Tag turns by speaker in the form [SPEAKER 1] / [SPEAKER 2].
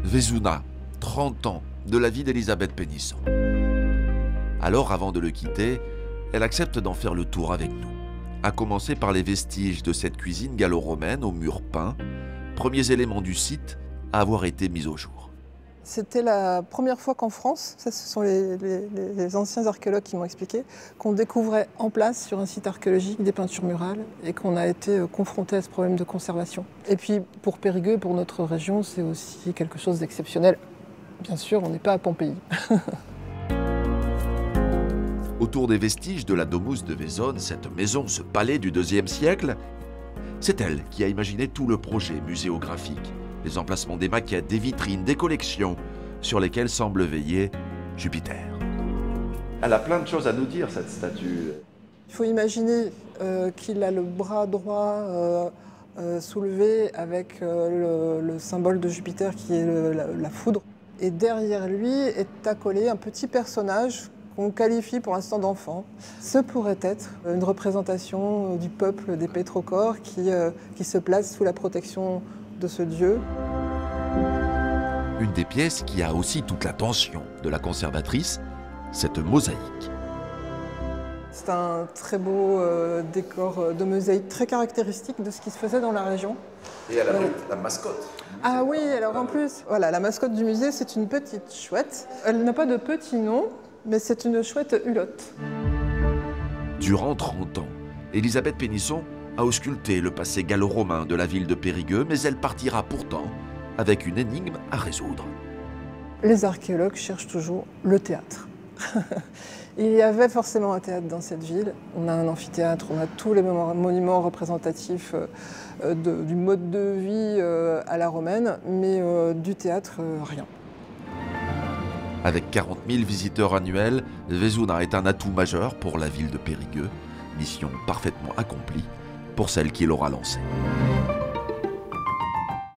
[SPEAKER 1] Vezuna, 30 ans, de la vie d'Elisabeth Pénisson. Alors, avant de le quitter, elle accepte d'en faire le tour avec nous. À commencer par les vestiges de cette cuisine gallo-romaine aux murs peints, premiers éléments du site à avoir été mis au jour.
[SPEAKER 2] C'était la première fois qu'en France, ça ce sont les anciens archéologues qui m'ont expliqué, qu'on découvrait en place sur un site archéologique des peintures murales et qu'on a été confronté à ce problème de conservation. Et puis pour Périgueux, pour notre région, c'est aussi quelque chose d'exceptionnel. Bien sûr, on n'est pas à Pompéi.
[SPEAKER 1] Autour des vestiges de la Domus de Vezone, cette maison, ce palais du IIe siècle, c'est elle qui a imaginé tout le projet muséographique. Les emplacements des maquettes, des vitrines, des collections sur lesquelles semble veiller Jupiter. Elle a plein de choses à nous dire, cette statue.
[SPEAKER 2] Il faut imaginer qu'il a le bras droit soulevé avec le symbole de Jupiter qui est la foudre. Et derrière lui est accolé un petit personnage qu'on qualifie pour l'instant d'enfant. Ce pourrait être une représentation du peuple des pétrochores qui se place sous la protection de ce dieu.
[SPEAKER 1] Une des pièces qui a aussi toute l'attention de la conservatrice, cette mosaïque.
[SPEAKER 2] C'est un très beau décor de mosaïque très caractéristique de ce qui se faisait dans la région.
[SPEAKER 1] Et elle abrite la mascotte.
[SPEAKER 2] Ah oui, alors en plus, voilà, la mascotte du musée, c'est une petite chouette. Elle n'a pas de petit nom, mais c'est une chouette hulotte.
[SPEAKER 1] Durant 30 ans, Elisabeth Pénisson a ausculté le passé gallo-romain de la ville de Périgueux, mais elle partira pourtant avec une énigme à résoudre.
[SPEAKER 2] Les archéologues cherchent toujours le théâtre. Il y avait forcément un théâtre dans cette ville. On a un amphithéâtre, on a tous les monuments représentatifs du mode de vie à la romaine, mais du théâtre, rien.
[SPEAKER 1] Avec 40 000 visiteurs annuels, Vezuna est un atout majeur pour la ville de Périgueux. Mission parfaitement accomplie pour celle qui l'aura lancée.